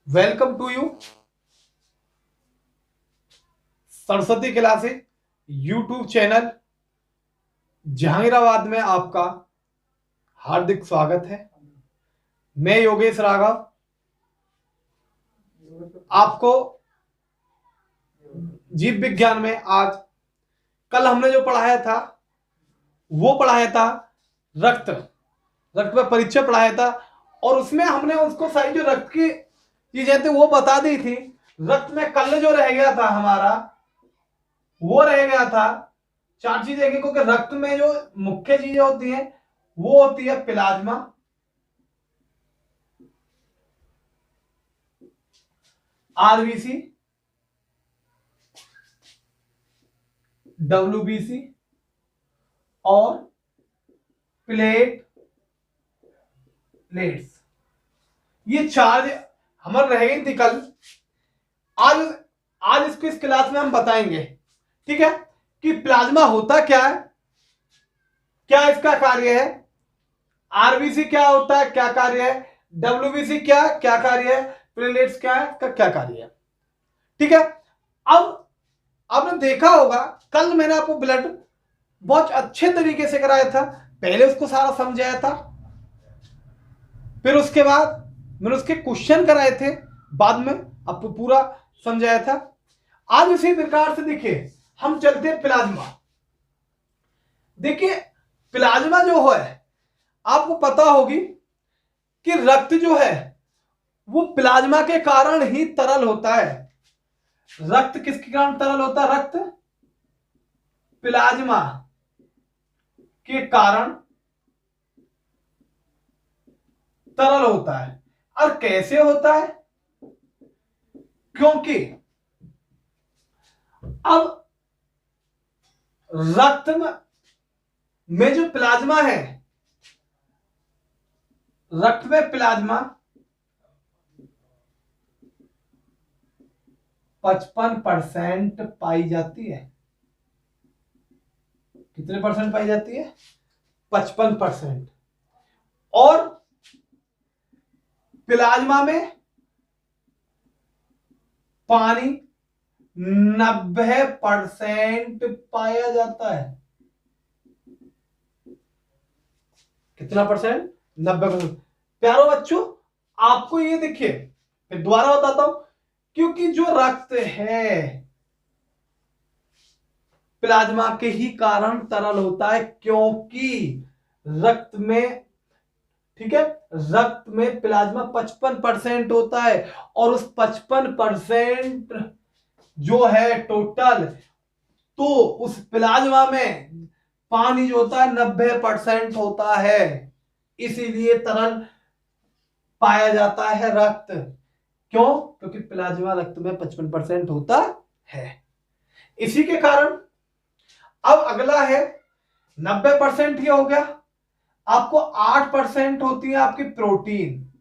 Welcome to you Saraswati classes YouTube channel Jahangirabad में आपका हार्दिक स्वागत है। मैं योगेश राघव आपको जीव विज्ञान में आज कल हमने जो पढ़ाया था वो पढ़ाया था रक्त रक्त पर परिचय पढ़ाया था और उसमें हमने उसको सारी जो रक्त की चीजें थी वो बता दी थी। रक्त में कल जो रह गया था हमारा वो रह गया था चार चीजें क्योंकि रक्त में जो मुख्य चीजें होती हैं वो होती है प्लाज्मा, आरबीसी, डब्ल्यूबीसी और प्लेट्स। ये चार हमारे रह गई थी कल। आज आज इसको इस क्लास में हम बताएंगे, ठीक है, कि प्लाज्मा होता क्या है, क्या इसका कार्य है, आरबीसी क्या होता है, क्या कार्य है, डब्ल्यूबीसी क्या क्या कार्य है, प्लेट्स क्या है, इसका क्या कार्य है। ठीक है। अब आपने देखा होगा कल मैंने आपको ब्लड बहुत अच्छे तरीके से कराया था। पहले उसको सारा समझाया था, फिर उसके बाद मैंने उसके क्वेश्चन कराए थे, बाद में आपको पूरा समझाया था। आज इसी प्रकार से देखिए हम चलते हैं प्लाज्मा। देखिए प्लाज्मा जो है आपको पता होगी कि रक्त जो है वो प्लाज्मा के कारण ही तरल होता है। रक्त किसके कारण तरल होता है? रक्त प्लाज्मा के कारण तरल होता है। और कैसे होता है? क्योंकि अब रक्त में जो प्लाज्मा है, रक्त में प्लाज्मा 55% पाई जाती है। कितने परसेंट पाई जाती है? 55%। और प्लाज्मा में पानी 90% पाया जाता है। कितना परसेंट? 90%। प्यारो बच्चों आपको ये देखिए, फिर दोबारा बताता हूं, क्योंकि जो रक्त है प्लाज्मा के ही कारण तरल होता है। क्योंकि रक्त में, ठीक है, रक्त में प्लाज्मा 55% होता है और उस 55% जो है टोटल, तो उस प्लाज्मा में पानी जो होता है 90% होता है। इसीलिए तरल पाया जाता है रक्त। क्यों? क्योंकि प्लाज्मा रक्त में 55% होता है। इसी के कारण अब अगला है 90%। ये हो गया। आपको 8% होती है आपकी प्रोटीन।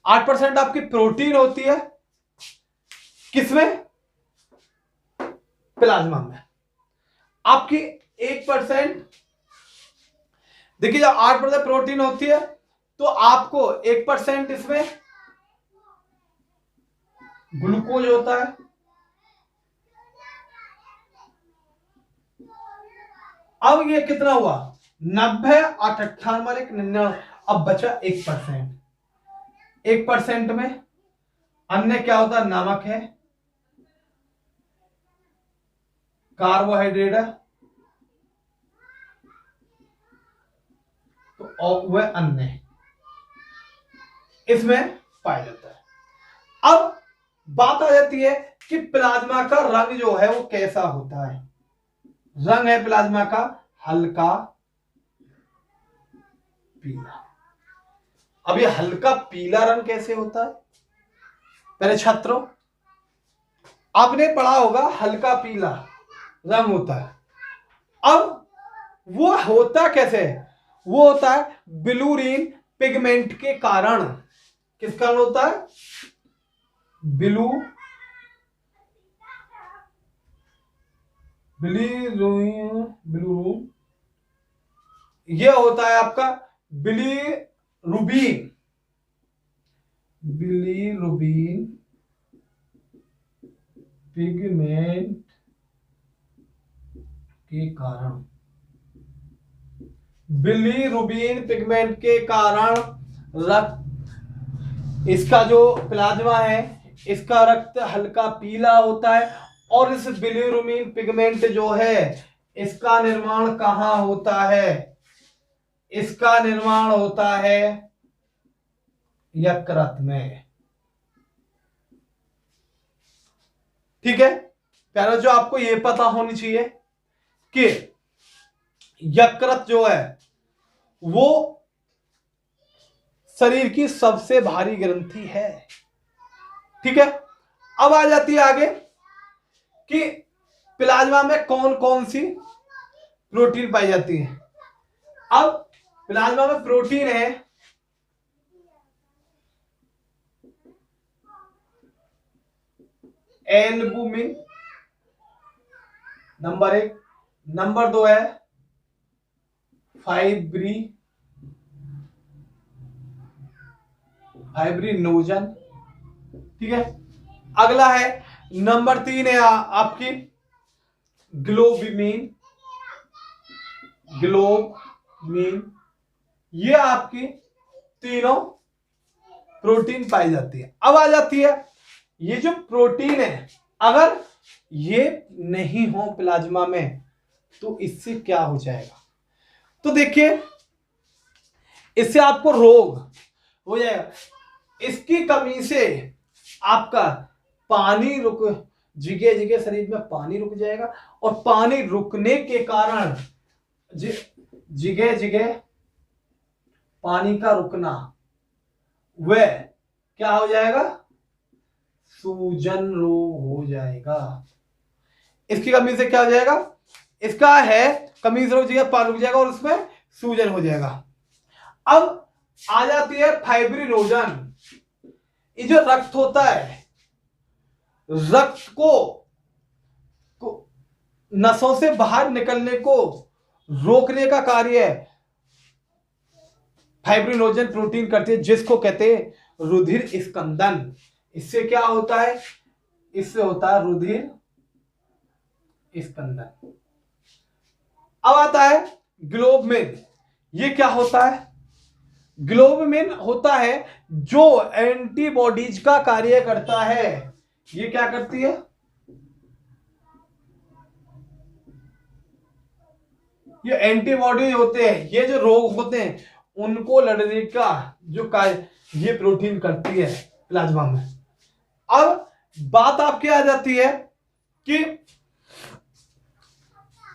8% आपकी प्रोटीन होती है किसमें? प्लाज्मा में। आपकी 1%, देखिए जब 8% प्रोटीन होती है तो आपको 1% इसमें ग्लूकोज होता है। अब ये कितना हुआ? 90, 8, 98, 99। अब बचा 1%। 1% में अन्य क्या होता है? नमक है, कार्बोहाइड्रेट है, तो और वह अन्य इसमें पाया जाता है। अब बात आ जाती है कि प्लाज्मा का रंग जो है वो कैसा होता है। रंग है प्लाज्मा का हल्का पीला। अब ये हल्का पीला रंग कैसे होता है? पहले छात्रों आपने पढ़ा होगा हल्का पीला रंग होता है। अब वो होता कैसे है? वो होता है बिलुरीन पिगमेंट के कारण। किस कारण होता है? बिलुरूबिन। ये होता है आपका बिलीरुबिन। बिलीरुबिन पिगमेंट के कारण, बिलीरुबिन पिगमेंट के कारण रक्त, इसका जो प्लाज्मा है इसका रक्त हल्का पीला होता है। और इस बिलीरुबिन पिगमेंट जो है इसका निर्माण कहां होता है? इसका निर्माण होता है यकृत में। ठीक है प्यारा, जो आपको यह पता होनी चाहिए कि यकृत जो है वो शरीर की सबसे भारी ग्रंथि है। ठीक है, अब आ जाती है आगे कि प्लाज्मा में कौन कौन सी प्रोटीन पाई जाती है। अब प्लाज्मा में प्रोटीन है एल्बुमिन, नंबर 1। नंबर 2 है फाइब्रिनोजन। ठीक है, अगला है नंबर 3 है आपकी ग्लोबिमिन। ये आपकी तीनों प्रोटीन पाई जाती है। अब आ जाती है ये जो प्रोटीन है, अगर ये नहीं हो प्लाज्मा में तो इससे क्या हो जाएगा? तो देखिए इससे आपको रोग हो जाएगा। इसकी कमी से आपका पानी रुक, जगह जगह शरीर में पानी रुक जाएगा और पानी रुकने के कारण जगह जगह पानी का रुकना वह क्या हो जाएगा? सूजन रोग हो जाएगा। इसकी कमी से क्या हो जाएगा? इसका है कमी से रुक जाएगा, पानी रुक जाएगा और उसमें सूजन हो जाएगा। अब आ जाती है फाइब्रिनोजन। ये जो रक्त होता है, रक्त को नसों से बाहर निकलने को रोकने का कार्य फाइब्रिनोजन प्रोटीन करती है, जिसको कहते हैं रुधिर स्कंदन। इससे क्या होता है? इससे होता है रुधिर स्कंदन। अब आता है ग्लोबुमिन। ये क्या होता है? ग्लोबुमिन होता है जो एंटीबॉडीज का कार्य करता है। ये क्या करती है? ये एंटीबॉडी होते हैं, ये जो रोग होते हैं उनको लड़ने का जो कार्य ये प्रोटीन करती है प्लाज्मा में। अब बात आपकी आ जाती है कि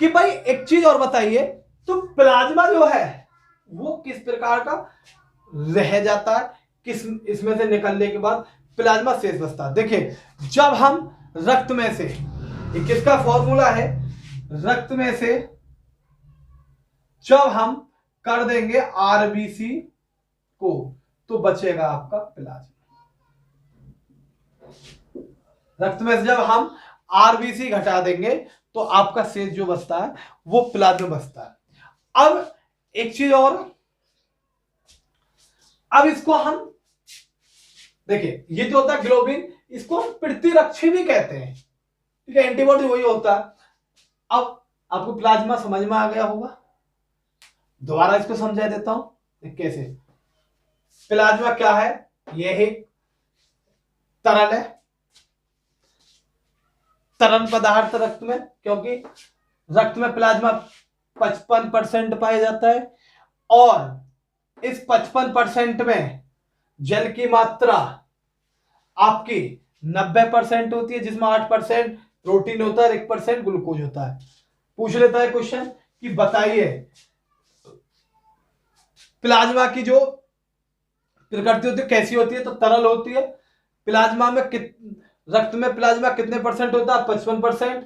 भाई एक चीज और बताइए, तो प्लाज्मा जो है वो किस प्रकार का रह जाता है? किस इसमें से निकलने के बाद प्लाज्मा शेष बचता है। देखिए जब हम रक्त में से, किसका फॉर्मूला है? रक्त में से जब हम कर देंगे आरबीसी को तो बचेगा आपका प्लाज्मा। रक्त में से जब हम आरबीसी घटा देंगे तो आपका शेष जो बचता है वो प्लाज्मा बचता है। अब एक चीज और, अब इसको हम देखिए, ये जो होता है ग्लोबिन, इसको हम प्रतिरक्षी भी कहते हैं। ठीक है, एंटीबॉडी वही होता है। अब आपको प्लाज्मा समझ में आ गया होगा, दोबारा इसको समझा देता हूं कैसे। प्लाज्मा क्या है? यह एक तरल है, तरल पदार्थ रक्त में, क्योंकि रक्त में प्लाज्मा 55% पाया जाता है और इस 55% में जल की मात्रा आपकी 90% होती है, जिसमें 8% प्रोटीन होता है और 1% ग्लूकोज होता है। पूछ लेता है क्वेश्चन कि बताइए प्लाज्मा की जो प्रकृति होती है कैसी होती है? तो तरल होती है। प्लाज्मा में रक्त में प्लाज्मा कितने परसेंट होता है? 55%।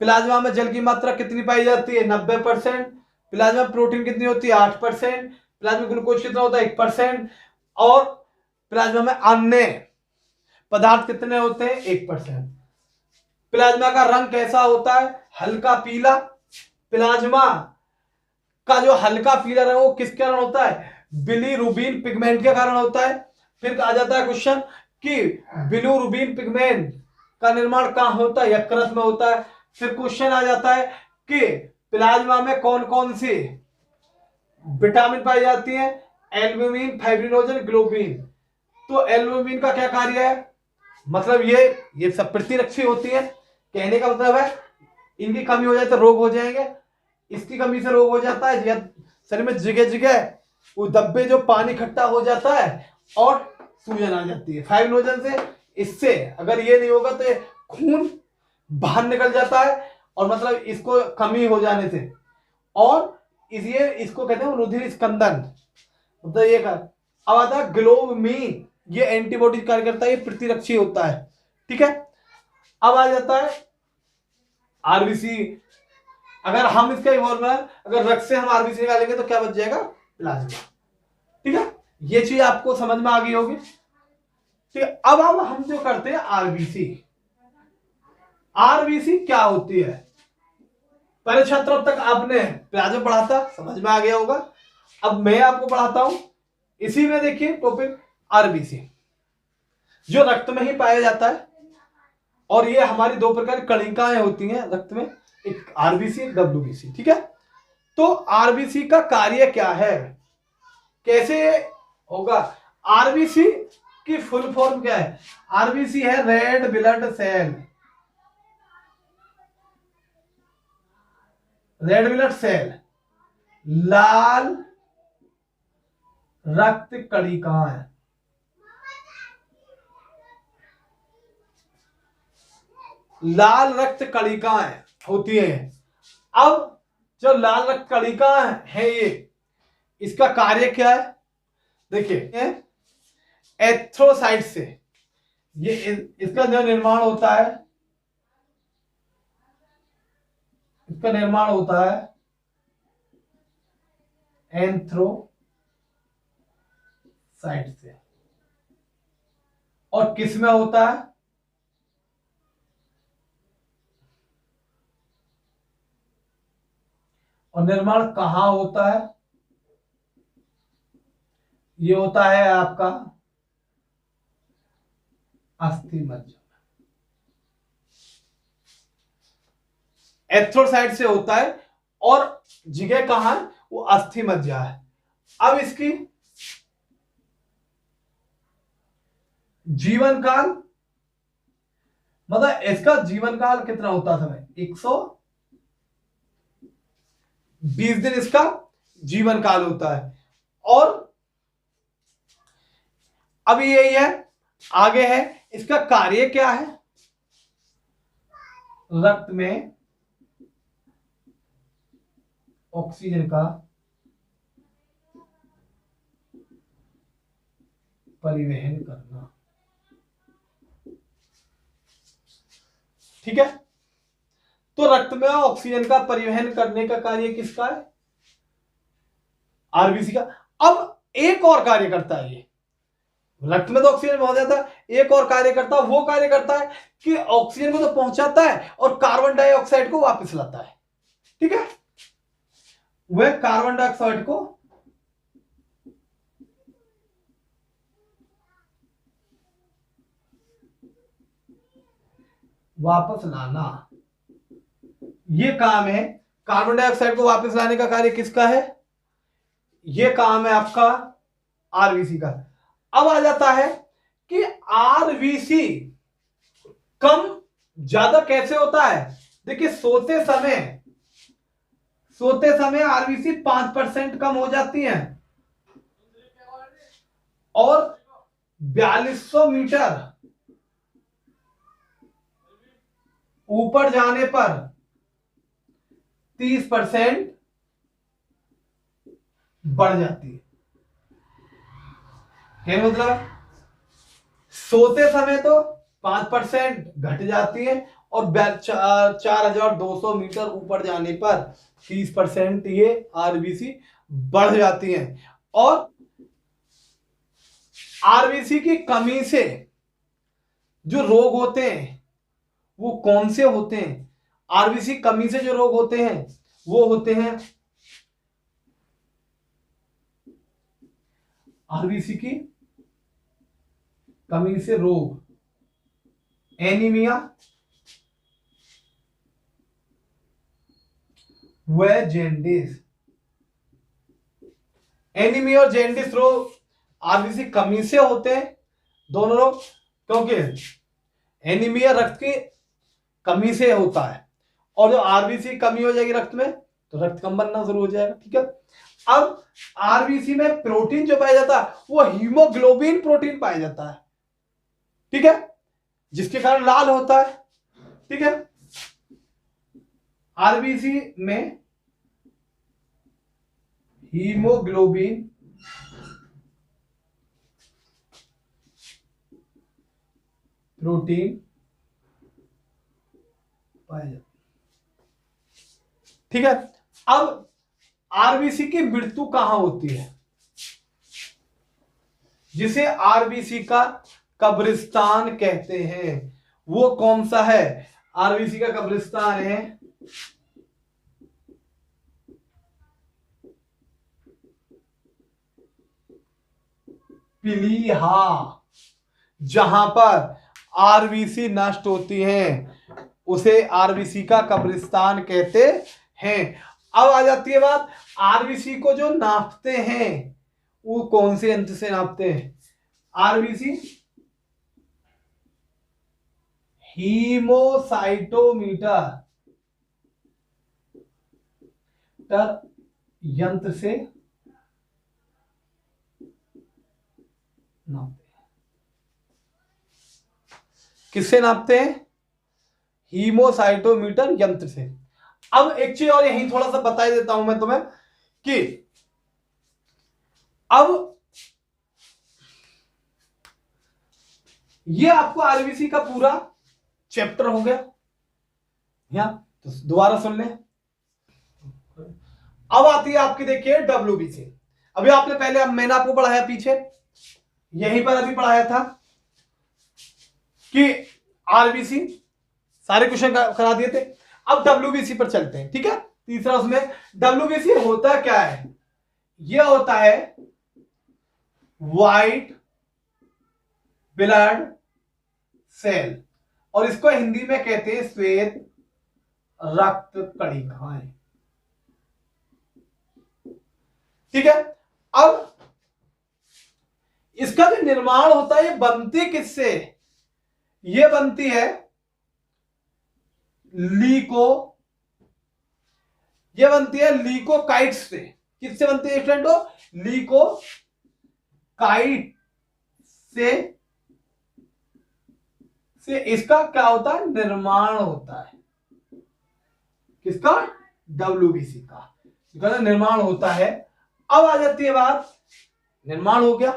प्लाज्मा में जल की मात्रा कितनी पाई जाती है? 90%। प्लाज्मा में प्रोटीन कितनी होती है? 8%। प्लाज्मा में ग्लूकोज कितना होता है? 1%। और प्लाज्मा में अन्य पदार्थ कितने होते हैं? 1%। प्लाज्मा का रंग कैसा होता है? हल्का पीला। प्लाज्मा का जो हल्का पीला रंग वो किसके कारण होता है? बिलीरुबिन पिगमेंट के कारण होता है। फिर आ जाता है क्वेश्चन कि बिलिरुबिन पिगमेंट का निर्माण कहाँ होता है, यकृत में होता है। फिर क्वेश्चन आ जाता है कि प्लाज्मा में कौन कौन सी विटामिन पाई जाती है, एल्ब्यूमिन, फाइब्रिनोजन, ग्लोबिन। तो एल्ब्यूमिन का क्या कार्य है, मतलब ये सब प्रतिरक्षी होती है। कहने का मतलब है इनकी कमी हो जाए तो रोग हो जाएंगे, इसकी कमी से रोग हो जाता है, या शरीर में जगह जगह वो धब्बे जो पानी इकट्ठा हो जाता है और सूजन आ जाती है फाइब्रिनोजन से। इससे अगर ये नहीं होगा तो खून बाहर निकल जाता है, और मतलब इसको कमी हो जाने से, और इसलिए इसको कहते हैं रुधिर स्कंदन, मतलब ये अब आता है ग्लोबुमिन, ये एंटीबॉडी कार्य करता है, ये प्रतिरक्षी होता है। ठीक है, अब आ जाता है आरबीसी। अगर हम इसका अगर रक्त से हम आरबीसी निकालेंगे तो क्या बच जाएगा, प्लाज्मा। ठीक है, ये चीज आपको समझ में आ गई होगी। ठीक है, अब हम जो करते हैं आरबीसी। आरबीसी क्या होती है, पहले छात्रों तक आपने प्लाज्मा पढ़ा था, समझ में आ गया होगा। अब मैं आपको पढ़ाता हूं इसी में, देखिए टॉपिक आरबीसी, जो रक्त में ही पाया जाता है, और ये हमारी दो प्रकार की कणिकाएं होती हैं रक्त में, एक आरबीसी, एक डब्ल्यूबीसी। ठीक है, तो आरबीसी का कार्य क्या है, कैसे होगा। आरबीसी की फुल फॉर्म क्या है, आरबीसी है red blood cell, red blood cell, लाल रक्त कणिकाएं। लाल रक्त कणिकाएं होती है। अब जो लाल रक्त कणिकाएं है ये, इसका कार्य क्या है, देखिए एथ्रोसाइट से ये इसका जो निर्माण होता है, इसका निर्माण होता है एंथ्रोसाइट से, और किस में होता है, और निर्माण कहां होता है, ये होता है आपका अस्थि मज्जा। एथ्रोसाइट से होता है, और जगह कहां है, वो अस्थि मज्जा है। अब इसकी जीवन काल, मतलब इसका जीवन काल कितना होता था, 120 दिन इसका जीवन काल होता है। और अब यही है, आगे है इसका कार्य क्या है, रक्त में ऑक्सीजन का परिवहन करना। ठीक है, तो रक्त में ऑक्सीजन का परिवहन करने का कार्य किसका है, आरबीसी का। अब एक और कार्य करता है ये, रक्त में तो ऑक्सीजन पहुंच जाता है, एक और कार्य करता है, वो कार्य करता है कि ऑक्सीजन को तो पहुंचाता है और कार्बन डाइऑक्साइड को वापस लाता है। ठीक है, वह कार्बन डाइऑक्साइड को वापस लाना, ये काम है। कार्बन डाइऑक्साइड को वापस लाने का कार्य किसका है, ये काम है आपका आरबीसी का। अब आ जाता है कि आरबीसी कम ज्यादा कैसे होता है, देखिए सोते समय आरबीसी 5% कम हो जाती है, और 4200 मीटर ऊपर जाने पर 30% बढ़ जाती है। क्या मतलब, सोते समय तो 5% घट जाती है, और 4200 मीटर ऊपर जाने पर 30% ये आरबीसी बढ़ जाती है। और आरबीसी की कमी से जो रोग होते हैं वो कौन से होते हैं, आरबीसी कमी से जो रोग होते हैं वो होते हैं आरबीसी की कमी से रोग, एनीमिया व जेंडिस। एनीमिया और जेंडिस रोग आरबीसी कमी से होते हैं, दोनों रोग, क्योंकि एनीमिया रक्त की कमी से होता है, और जो आरबीसी कमी हो जाएगी रक्त में तो रक्त कम बनना शुरू हो जाएगा। ठीक है, अब आरबीसी में प्रोटीन जो पाया जाता है वो हीमोग्लोबिन प्रोटीन पाया जाता है। ठीक है, जिसके कारण लाल होता है। ठीक है, आरबीसी में हीमोग्लोबिन प्रोटीन पाया जाता है। ठीक है, अब आरबीसी की मृत्यु कहां होती है, जिसे आरबीसी का कब्रिस्तान कहते हैं, वो कौन सा है? आरबीसी का कब्रिस्तान है पीलीहा। जहां पर आरबीसी नष्ट होती हैं उसे आरबीसी का कब्रिस्तान कहते हैं। अब आ जाती है बात, आरबीसी को जो नापते हैं वो कौन से यंत्र से नापते हैं? आरबीसी हीमोसाइटोमीटर यंत्र से नापते हैं। किससे नापते हैं? हीमोसाइटोमीटर यंत्र से। अब एक चीज और यहीं थोड़ा सा बता देता हूं मैं तुम्हें कि अब ये आपको आरबीसी का पूरा चैप्टर हो गया, यहां तो दोबारा सुन लें। अब आती है आपकी, देखिए, डब्ल्यूबीसी। अभी आपने पहले, अब मैंने आपको पढ़ाया पीछे, यहीं पर अभी पढ़ाया था कि आरबीसी सारे क्वेश्चन करा दिए थे। अब डब्ल्यूबीसी पर चलते हैं। ठीक है, तीसरा उसमें डब्ल्यूबीसी होता क्या है? यह होता है व्हाइट ब्लड सेल, और इसको हिंदी में कहते हैं श्वेत रक्त कणिकाएं। ठीक है, अब इसका जो निर्माण होता है ये बनती किससे? ये बनती है लीकोकाइट्स से। किससे बनती है स्टूडेंटों? लीकोकाइट से इसका क्या होता है? निर्माण होता है। किसका? डब्ल्यूबीसी का निर्माण होता है। अब आ जाती है बात, निर्माण हो गया,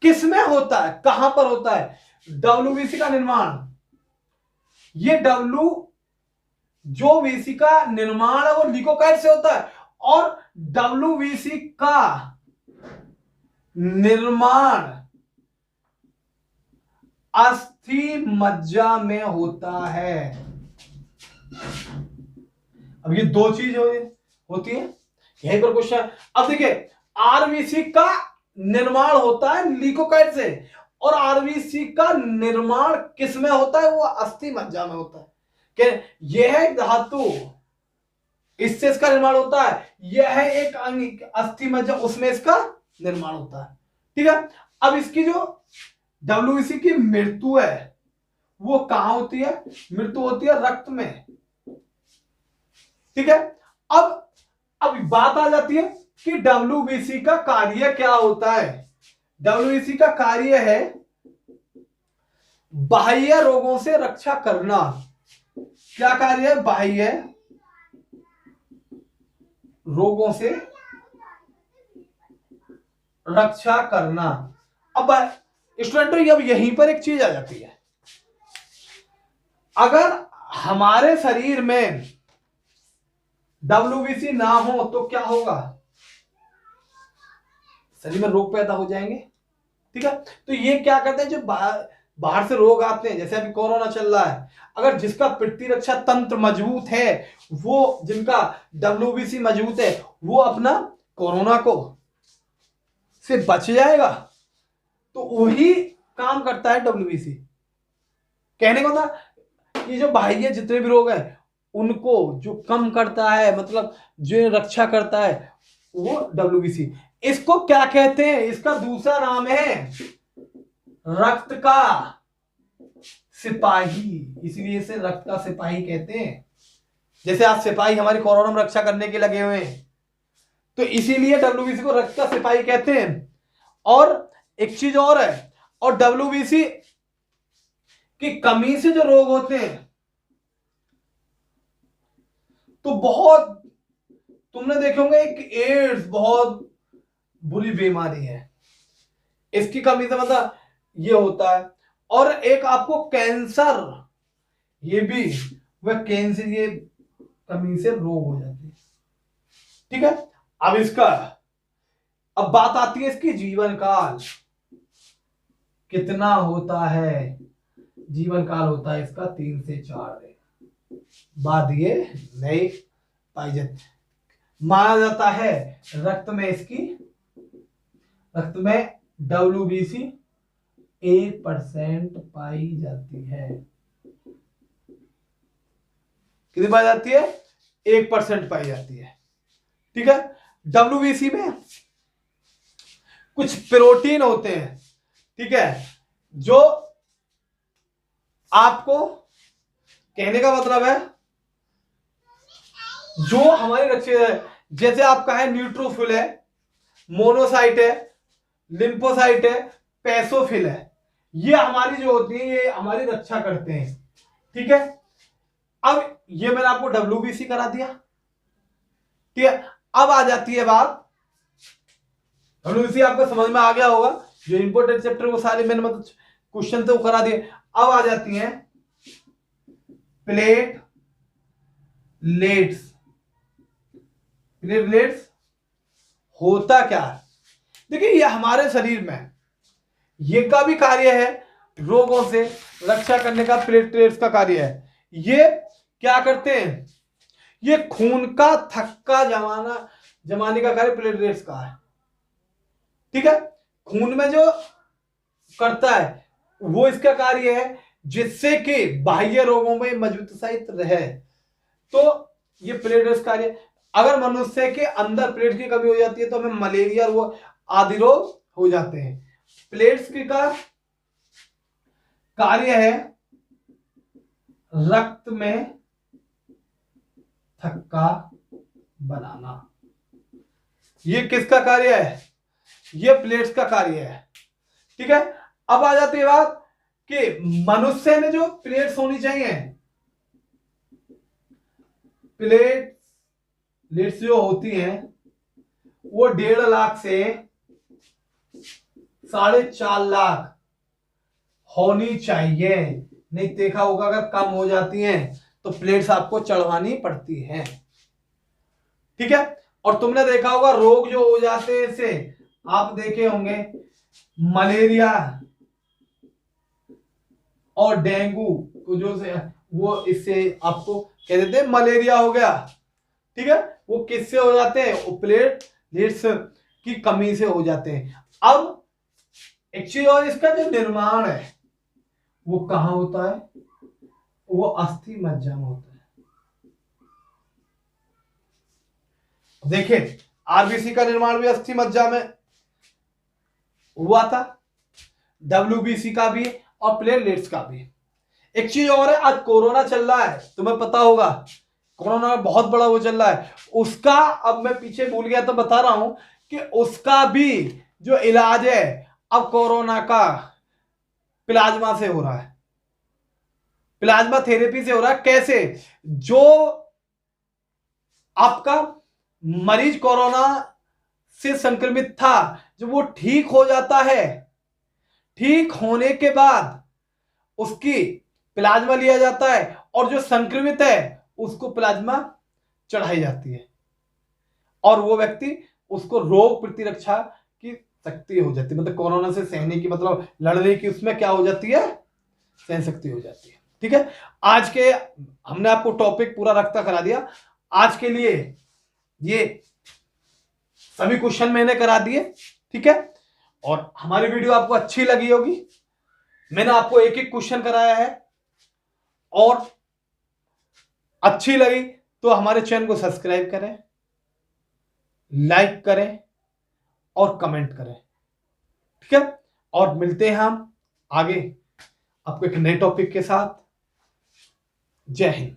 किसमें होता है, कहां पर होता है डब्ल्यूबीसी का निर्माण? ये जो वीसी का निर्माण है वो लीकोकाइट से होता है, और डब्ल्यूबीसी का निर्माण अस्थि मज्जा में होता है। अब ये दो चीज होती है, यहीं पर क्वेश्चन। अब देखिए, आरबीसी का निर्माण होता है लीकोकाइट से, और आरबीसी का निर्माण किस में होता है? वो अस्थि मज्जा में होता है। कि यह है धातु, इससे इसका निर्माण होता है, यह है एक अंग अस्थि मज्जा, उसमें इसका निर्माण होता है। ठीक है, अब इसकी जो डब्ल्यूबीसी की मृत्यु है वो कहां होती है? मृत्यु होती है रक्त में। ठीक है, अब बात आ जाती है कि डब्ल्यूबीसी का कार्य क्या होता है? डब्ल्यूबीसी का कार्य है बाह्य रोगों से रक्षा करना। क्या कार्य है? बाह्य रोगों से रक्षा करना। अब स्टूडेंटों, अब यहीं पर एक चीज आ जाती है, अगर हमारे शरीर में डब्ल्यूबीसी ना हो तो क्या होगा? शरीर में रोग पैदा हो जाएंगे। ठीक है, तो ये क्या करते हैं, जो बाहर से रोग आते हैं, जैसे अभी कोरोना चल रहा है, अगर जिसका प्रतिरक्षा तंत्र मजबूत है, वो जिनका डब्ल्यूबीसी मजबूत है, वो अपना कोरोना को से बच जाएगा। तो वही काम करता है डब्ल्यूबीसी। कहने को ना, ये जो बाह्य जितने भी रोग हैं उनको जो कम करता है, मतलब जो रक्षा करता है, वो डब्ल्यूबीसी। इसको क्या कहते हैं? इसका दूसरा नाम है रक्त का सिपाही, इसलिए इसे रक्त का सिपाही कहते हैं। जैसे आज सिपाही हमारी कोरोना में रक्षा करने के लगे हुए हैं, तो इसीलिए डब्ल्यूबीसी को रक्त का सिपाही कहते हैं। और एक चीज और है, और डब्ल्यूबीसी की कमी से जो रोग होते हैं, तो बहुत तुमने देखे होंगे, एक एड्स बहुत बुरी बीमारी है, इसकी कमी से मतलब ये होता है। और एक आपको कैंसर, ये भी वह कैंसर, ये कमी से रोग हो जाते हैं। ठीक है, अब इसका अब बात आती है इसकी जीवन काल कितना होता है। जीवन काल होता है इसका 3 से 4 दिन बाद ये नहीं पाई जाती। माना जाता है रक्त में डब्ल्यूबीसी 1% पाई जाती है। कितनी पाई जाती है? 1% पाई जाती है। ठीक है, डब्ल्यूबीसी में कुछ प्रोटीन होते हैं, ठीक है, जो आपको, कहने का मतलब है जो हमारी रक्षा है, जैसे आपका है न्यूट्रोफिल है, मोनोसाइट है, लिम्फोसाइट है, पैसोफिल है, ये हमारी जो होती है ये हमारी रक्षा करते हैं। ठीक है, अब ये मैंने आपको डब्ल्यूबीसी करा दिया। ठीक है, अब आ जाती है बात, डब्ल्यूबीसी आपको समझ में आ गया होगा, जो इंपोर्टेंट चैप्टर वो सारे मैंने मतलब क्वेश्चन तो करा दिए। अब आ जाती हैं प्लेटलेट्स। प्लेटलेट्स होता क्या है? देखिए, ये हमारे शरीर में ये का भी कार्य है, रोगों से रक्षा करने का प्लेटलेट्स का कार्य है। ये क्या करते हैं? ये खून का थक्का जमाने का कार्य प्लेटलेट्स का है। ठीक है, खून में जो करता है वो इसका कार्य है, जिससे कि बाह्य रोगों में मजबूत सहित रहे। तो ये प्लेटलेट्स कार्य, अगर मनुष्य के अंदर प्लेट की कमी हो जाती है तो हमें मलेरिया और वो आदि रोग हो जाते हैं। प्लेट्स का कार्य है रक्त में थक्का बनाना। ये किसका कार्य है? ये प्लेट्स का कार्य है। ठीक है, अब आ जाती है बात कि मनुष्य में जो प्लेट्स होनी चाहिए, प्लेट्स जो होती हैं वो 1.5 लाख से 4.5 लाख होनी चाहिए। नहीं देखा होगा, अगर कम हो जाती हैं तो प्लेट्स आपको चढ़वानी पड़ती हैं। ठीक है, और तुमने देखा होगा रोग जो हो जाते हैं इससे, आप देखे होंगे मलेरिया और डेंगू को जो से वो इससे आपको कह देते हैं मलेरिया हो गया। ठीक है, वो किससे हो जाते हैं? वो प्लेटलेट्स की कमी से हो जाते हैं। अब एक चीज और, इसका जो निर्माण है वो कहां होता है? वो अस्थि मज्जा में होता है। देखिए, आरबीसी का निर्माण भी अस्थि मज्जा में हुआ था, डब्ल्यूबीसी का भी और प्लेटलेट्स का भी। एक चीज और है, आज कोरोना चल रहा है, तुम्हें पता होगा कोरोना में बहुत बड़ा वो चल रहा है, उसका अब मैं पीछे भूल गया तो बता रहा हूं कि उसका भी जो इलाज है अब कोरोना का प्लाज्मा से हो रहा है, प्लाज्मा थेरेपी से हो रहा है। कैसे? जो आपका मरीज कोरोना से संक्रमित था, जब वो ठीक हो जाता है, ठीक होने के बाद उसकी प्लाज्मा लिया जाता है और जो संक्रमित है उसको प्लाज्मा चढ़ाई जाती है और वो व्यक्ति, उसको रोग प्रतिरक्षा की शक्ति हो जाती है, मतलब कोरोना से सहने की, मतलब लड़ने की उसमें क्या हो जाती है? सहन शक्ति हो जाती है। ठीक है, आज के हमने आपको टॉपिक पूरा रखता करा दिया। आज के लिए ये सभी क्वेश्चन मैंने करा दिए। ठीक है, और हमारी वीडियो आपको अच्छी लगी होगी। मैंने आपको एक एक क्वेश्चन कराया है, और अच्छी लगी तो हमारे चैनल को सब्सक्राइब करें, लाइक करें और कमेंट करें। ठीक है, और मिलते हैं हम आगे आपको एक नए टॉपिक के साथ। जय हिंद।